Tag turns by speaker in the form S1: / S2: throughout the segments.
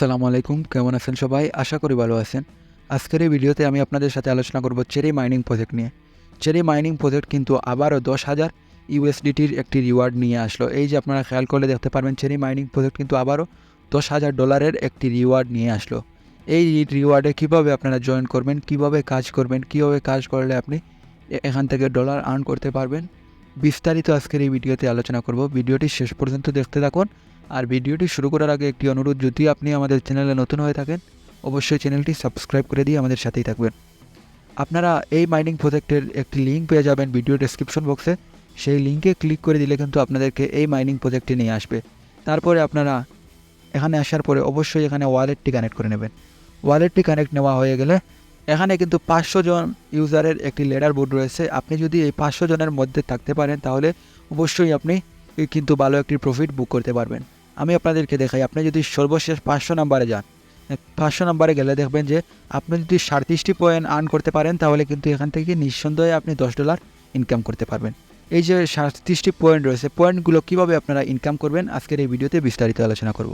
S1: আসসালামু আলাইকুম, কেমন আছেন সবাই? আশা করি ভালো আছেন। আজকের এই ভিডিওতে আমি আপনাদের সাথে আলোচনা করব চেরি মাইনিং প্রজেক্ট নিয়ে। চেরি মাইনিং প্রজেক্ট কিন্তু আবারও 10,000 ইউএসডিটির একটি রিওয়ার্ড নিয়ে আসলো। এই যে আপনারা খেয়াল করলে দেখতে পারবেন, চেরি মাইনিং প্রজেক্ট কিন্তু আবারও $10,000 একটি রিওয়ার্ড নিয়ে আসলো। এই রিওয়ার্ডে কীভাবে আপনারা জয়েন করবেন, কীভাবে কাজ করবেন, কীভাবে কাজ করলে আপনি এখান থেকে ডলার আর্ন করতে পারবেন, বিস্তারিত আজকের এই ভিডিওতে আলোচনা করব। ভিডিওটি শেষ পর্যন্ত দেখতে থাকুন। আর ভিডিওটি শুরু করার আগে একটি অনুরোধ, যদি আপনি আমাদের চ্যানেলে নতুন হয়ে থাকেন অবশ্যই চ্যানেলটি সাবস্ক্রাইব করে দিয়ে আমাদের সাথেই থাকবেন। আপনারা এই মাইনিং প্রজেক্টের একটি লিঙ্ক পেয়ে যাবেন ভিডিও ডেসক্রিপশন বক্সে। সেই লিঙ্কে ক্লিক করে দিলে কিন্তু আপনাদেরকে এই মাইনিং প্রজেক্টে নিয়ে আসবে। তারপরে আপনারা এখানে আসার পরে অবশ্যই এখানে ওয়ালেটটি কানেক্ট করে নেবেন। ওয়ালেটটি কানেক্ট নেওয়া হয়ে গেলে এখানে কিন্তু 500 জন ইউজারের একটি লেডার বোর্ড রয়েছে। আপনি যদি এই 500 জনের মধ্যে থাকতে পারেন তাহলে অবশ্যই আপনি কিন্তু ভালো একটি প্রফিট বুক করতে পারবেন। আমি আপনাদেরকে দেখাই, আপনি যদি সর্বশেষ 500 নাম্বারে যান, 500 নাম্বারে গেলে দেখবেন যে আপনি যদি 37টি পয়েন্ট আর্ন করতে পারেন তাহলে কিন্তু এখান থেকে নিঃসন্দেহে আপনি $10 ইনকাম করতে পারবেন। এই যে 37টি পয়েন্ট রয়েছে, পয়েন্টগুলো কীভাবে আপনারা ইনকাম করবেন আজকের এই ভিডিওতে বিস্তারিত আলোচনা করব।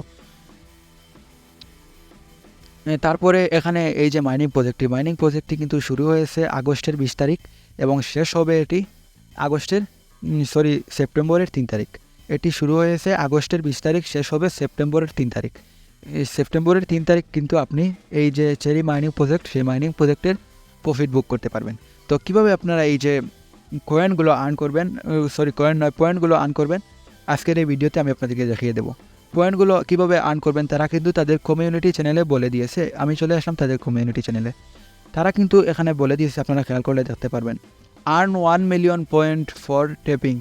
S1: তারপরে এখানে এই যে মাইনিং প্রজেক্টটি কিন্তু শুরু হয়েছে আগস্টের 20 তারিখ এবং শেষ হবে এটি সেপ্টেম্বরের 3 তারিখ। এটি শুরু হয়েছে আগস্টের 20 তারিখ, শেষ হবে সেপ্টেম্বরের 3 তারিখ। এই সেপ্টেম্বরের 3 তারিখ কিন্তু আপনি এই যে চেরি মাইনিং প্রজেক্ট, সেই মাইনিং প্রজেক্টের প্রফিট বুক করতে পারবেন। তো কীভাবে আপনারা এই যে পয়েন্টগুলো আর্ন করবেন, পয়েন্টগুলো আর্ন করবেন আজকের এই ভিডিওতে আমি আপনাদেরকে দেখিয়ে দেবো। পয়েন্টগুলো কীভাবে আর্ন করবেন তারা কিন্তু তাদের কমিউনিটি চ্যানেলে বলে দিয়েছে। আমি চলে আসলাম তাদের কমিউনিটি চ্যানেলে। তারা কিন্তু এখানে বলে দিয়েছে, আপনারা খেয়াল করলে দেখতে পারবেন, earn 1 million point for tapping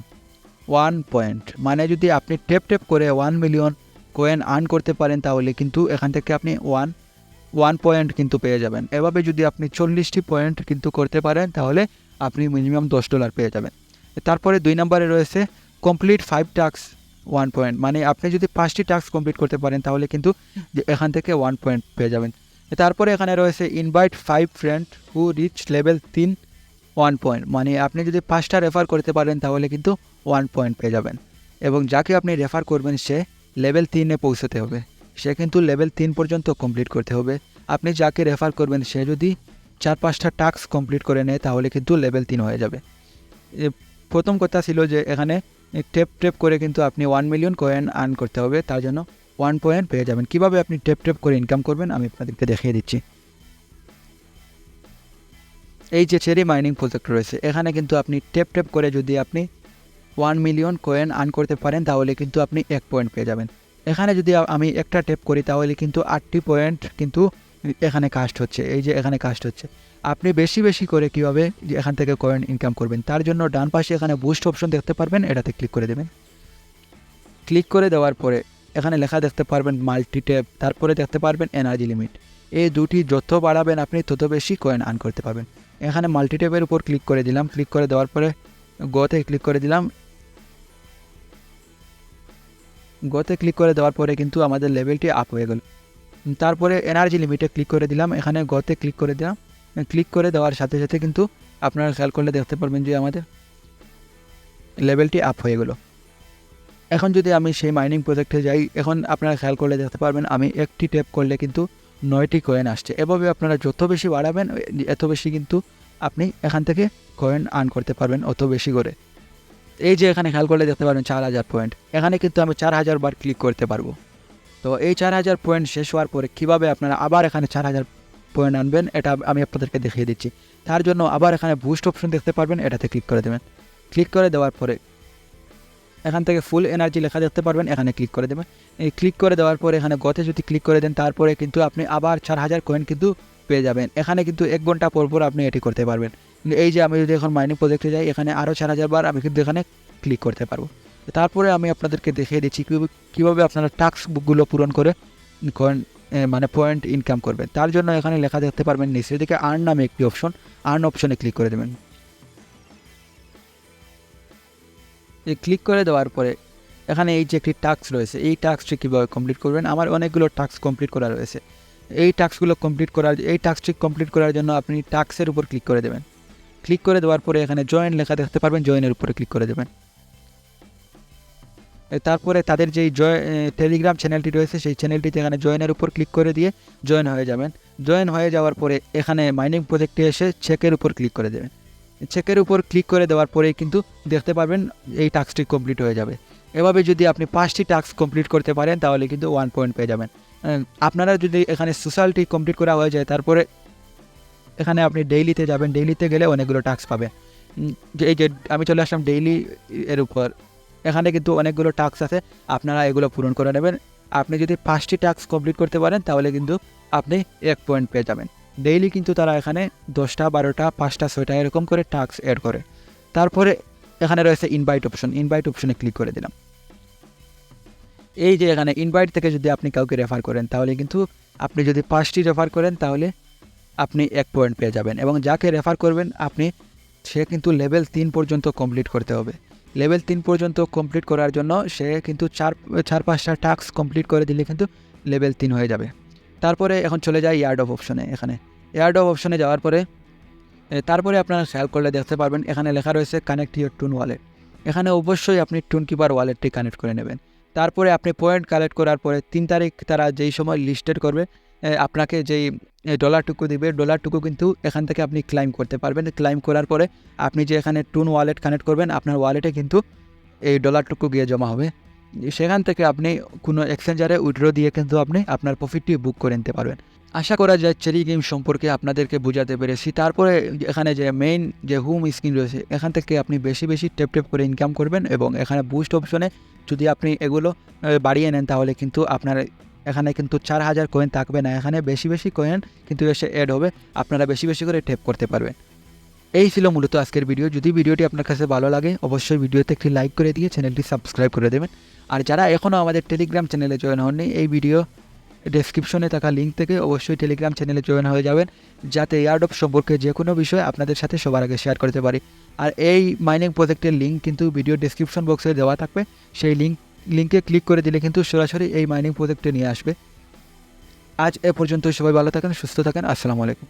S1: 1 point. মানে যদি আপনি টেপ করে 1 মিলিয়ন কয়েন আর্ন করতে পারেন তাহলে কিন্তু এখান থেকে আপনি 1 পয়েন্ট কিন্তু পেয়ে যাবেন। এভাবে যদি আপনি 40টি পয়েন্ট কিন্তু করতে পারেন তাহলে আপনি মিনিমাম $10 পেয়ে যাবেন। তারপরে 2 নম্বরে রয়েছে কমপ্লিট 5 টাস্ক 1 পয়েন্ট। মানে আপনি যদি 5টি টাস্ক কমপ্লিট করতে পারেন তাহলে কিন্তু এখান থেকে 1 পয়েন্ট পেয়ে যাবেন। তারপরে এখানে রয়েছে invite 5 friend who reach level 3 1 point. মানে আপনি যদি 5টা রেফার করতে পারেন তাহলে কিন্তু 1 পয়েন্ট পেয়ে যাবেন। এবং যাকে আপনি রেফার করবেন সে লেভেল 3-এ পৌঁছতে হবে, সে কিন্তু লেভেল 3 পর্যন্ত কমপ্লিট করতে হবে। আপনি যাকে রেফার করবেন সে যদি 4-5টা টাস্ক কমপ্লিট করে নেয় তাহলে কিন্তু লেভেল 3 হয়ে যাবে। প্রথম কথা ছিল যে এখানে টেপ করে কিন্তু আপনি 1 মিলিয়ন কয়েন আর্ন করতে হবে, তার জন্য 1 পয়েন্ট পেয়ে যাবেন। কীভাবে আপনি টেপ করে ইনকাম করবেন আমি আপনাদেরকে দেখিয়ে দিচ্ছি। এই যে চেরি মাইনিং প্রজেক্ট রয়েছে, এখানে কিন্তু আপনি টেপ করে যদি আপনি 1 মিলিয়ন কয়েন আর্ন করতে পারেন তাহলে কিন্তু আপনি 1 পয়েন্ট পেয়ে যাবেন। এখানে যদি আমি একটা টেপ করি তাহলে কিন্তু 8টি পয়েন্ট কিন্তু এখানে কাস্ট হচ্ছে। এই যে এখানে কাস্ট হচ্ছে। আপনি বেশি করে কীভাবে এখান থেকে কয়েন ইনকাম করবেন তার জন্য ডান পাশে এখানে বুস্ট অপশন দেখতে পারবেন, এটাতে ক্লিক করে দেবেন। ক্লিক করে দেওয়ার পরে এখানে লেখা দেখতে পারবেন মাল্টি ট্যাপ, তারপরে দেখতে পারবেন এনার্জি লিমিট। এই দুটি যত বাড়াবেন আপনি তত বেশি কয়েন আর্ন করতে পারবেন। এখানে মাল্টি ট্যাপের উপর ক্লিক করে দিলাম। ক্লিক করে দেওয়ার পরে গোতে ক্লিক করে দিলাম। গোতে ক্লিক করে দেওয়ার পরে কিন্তু আমাদের লেভেলটি আপ হয়ে গেল। তারপরে এনার্জি লিমিটে ক্লিক করে দিলাম। এখানে গোতে ক্লিক করে দিলাম। ক্লিক করে দেওয়ার সাথে সাথে কিন্তু আপনারা খেয়াল করলে দেখতে পারবেন যে আমাদের লেভেলটি আপ হয়ে গেল। এখন যদি আমি সেই মাইনিং প্রজেক্টে যাই, এখন আপনারা খেয়াল করলে দেখতে পারবেন আমি একটি ট্যাপ করলে কিন্তু 9টি কয়েন আসছে। এভাবে আপনারা যত বেশি বাড়াবেন এত বেশি কিন্তু আপনি এখান থেকে কয়েন আর্ন করতে পারবেন অত বেশি করে। এই যে এখানে খেয়াল করলে দেখতে পারবেন 4000 পয়েন্ট। এখানে কিন্তু আমি 4000 বার ক্লিক করতে পারবো। তো এই 4000 পয়েন্ট শেষ হওয়ার পরে কীভাবে আপনারা আবার এখানে 4000 পয়েন্ট আনবেন এটা আমি আপনাদেরকে দেখিয়ে দিচ্ছি। তার জন্য আবার এখানে বুস্ট অপশন দেখতে পারবেন, এটাতে ক্লিক করে দেবেন। ক্লিক করে দেওয়ার পরে এখান থেকে ফুল এনার্জি লেখা দেখতে পারবেন, এখানে ক্লিক করে দেবেন। এই ক্লিক করে দেওয়ার পরে এখানে গতে যদি ক্লিক করে দেন তারপরে কিন্তু আপনি আবার 4000 কয়েন কিন্তু পেয়ে যাবেন। এখানে কিন্তু 1 ঘন্টা পর আপনি এটি করতে পারবেন। এই যে আমি যদি এখন মাইনিং প্রজেক্টে যাই, এখানে আরও 4000 বার আমি কিন্তু এখানে ক্লিক করতে পারবো। তারপরে আমি আপনাদেরকে দেখিয়ে দিচ্ছি কীভাবে আপনারা টাস্ক বুকগুলো পূরণ করে কয়েন মানে পয়েন্ট ইনকাম করবেন। তার জন্য এখানে লেখা দেখতে পারবেন নিচের দিকে আর্ন নামে একটি অপশন, আর্ন অপশনে ক্লিক করে দেবেন। ক্লিক করে দেওয়ার পরে এখানে এই যে একটি টাস্ক রয়েছে, এই টাস্কটি কীভাবে কমপ্লিট করবেন, আমার অনেকগুলো টাস্ক কমপ্লিট করা রয়েছে। এই টাস্কটি কমপ্লিট করার জন্য আপনি টাস্কের উপর ক্লিক করে দেবেন। ক্লিক করে দেওয়ার পরে এখানে জয়েন লেখা দেখতে পারবেন, জয়েনের উপরে ক্লিক করে দেবেন। তারপরে তাদের যেই টেলিগ্রাম চ্যানেলটি রয়েছে সেই চ্যানেলটিতে এখানে জয়েনের উপর ক্লিক করে দিয়ে জয়েন হয়ে যাবেন। জয়েন হয়ে যাওয়ার পরে এখানে মাইনিং প্রজেক্টে এসে চেকের উপর ক্লিক করে দেবেন। চেকের উপর ক্লিক করে দেওয়ার পরেই কিন্তু দেখতে পারবেন এই টাস্কটি কমপ্লিট হয়ে যাবে। এভাবে যদি আপনি 5টি টাস্ক কমপ্লিট করতে পারেন তাহলে কিন্তু 1 পয়েন্ট পেয়ে যাবেন। আপনারা যদি এখানে সোশ্যালটি কমপ্লিট করা হয়ে যায় তারপরে এখানে আপনি ডেইলিতে যাবেন। ডেইলিতে গেলে অনেকগুলো টাস্ক পাবেন। এই যে আমি চলে আসলাম ডেইলি এর উপর, এখানে কিন্তু অনেকগুলো টাস্ক আছে, আপনারা এগুলো পূরণ করে নেবেন। আপনি যদি 5টি টাস্ক কমপ্লিট করতে পারেন তাহলে কিন্তু আপনি 1 পয়েন্ট পেয়ে যাবেন। ডেইলি কিন্তু তারা এখানে 10টা 12টা 5টা 6টা এরকম করে টাস্ক অ্যাড করে। তারপরে এখানে রয়েছে ইনভাইট অপশন, ইনভাইট অপশনে ক্লিক করে দিলাম। এই যে এখানে ইনভাইট থেকে যদি আপনি কাউকে রেফার করেন তাহলে কিন্তু আপনি যদি 5টি রেফার করেন তাহলে আপনি 1 পয়েন্ট পেয়ে যাবেন, এবং যাকে রেফার করবেন সে কিন্তু লেভেল 3 পর্যন্ত কমপ্লিট করতে হবে। লেভেল 3 পর্যন্ত কমপ্লিট করার জন্য সে কিন্তু 4-5টা টাস্ক কমপ্লিট করে দিলে কিন্তু লেভেল 3 হয়ে যাবে। তারপরে এখন চলে যায় ইয়ার্ড অফ অপশনে। এখানে ইয়ার্ড অফ অপশনে যাওয়ার পরে তারপরে আপনারা খেয়াল করলে দেখতে পারবেন এখানে লেখা রয়েছে কানেক্ট ইউর টুন ওয়ালেট। এখানে অবশ্যই আপনি টুন কিপার ওয়ালেটটি কানেক্ট করে নেবেন। তারপরে আপনি পয়েন্ট কালেক্ট করার পরে 3 তারিখ তারা যেই সময় লিস্টেড করবে আপনাকে যেই ডলারটুকু দিবে, ডলারটুকু কিন্তু এখান থেকে আপনি ক্লাইম করতে পারবেন। ক্লাইম করার পরে আপনি যে এখানে টুন ওয়ালেট কানেক্ট করবেন আপনার ওয়ালেটে কিন্তু এই ডলারটুকু গিয়ে জমা হবে। সেখান থেকে আপনি কোনো এক্সচেঞ্জারে উইথড্র দিয়ে কিন্তু আপনি আপনার প্রফিটটি বুক করে নিতে পারবেন। আশা করা যায় চেরি গেম সম্পর্কে আপনাদেরকে বোঝাতে পেরেছি। তারপরে এখানে যে মেইন যে হোম স্ক্রিন রয়েছে এখান থেকে আপনি বেশি বেশি টেপ করে ইনকাম করবেন, এবং এখানে বুস্ট অপশনে যদি আপনি এগুলো বাড়িয়ে নেন তাহলে কিন্তু আপনার এখানে কিন্তু 4000 কয়েন থাকবে না, এখানে বেশি বেশি কয়েন কিন্তু এসে অ্যাড হবে, আপনারা বেশি বেশি করে টেপ করতে পারবেন। এই ছিল মূলত আজকের ভিডিও। যদি ভিডিওটি আপনার কাছে ভালো লাগে অবশ্যই ভিডিওতে একটি লাইক করে দিয়ে চ্যানেলটি সাবস্ক্রাইব করে দেবেন। আর যারা এখনও আমাদের টেলিগ্রাম চ্যানেলে জয়েন হননি, এই ভিডিও ডেসক্রিপশনে থাকা লিঙ্ক থেকে অবশ্যই টেলিগ্রাম চ্যানেলে জয়েন হয়ে যাবেন, যাতে এয়ারড্রপ সম্পর্কে যে কোনো বিষয় আপনাদের সাথে সবার আগে শেয়ার করতে পারি। আর এই মাইনিং প্রজেক্টের লিঙ্ক কিন্তু ভিডিও ডেসক্রিপশন বক্সে দেওয়া থাকবে, সেই লিঙ্কে ক্লিক করে দিলে কিন্তু সরাসরি এই মাইনিং প্রজেক্টে নিয়ে আসবে। আজ এ পর্যন্ত, সবাই ভালো থাকেন, সুস্থ থাকেন, আসসালামু আলাইকুম।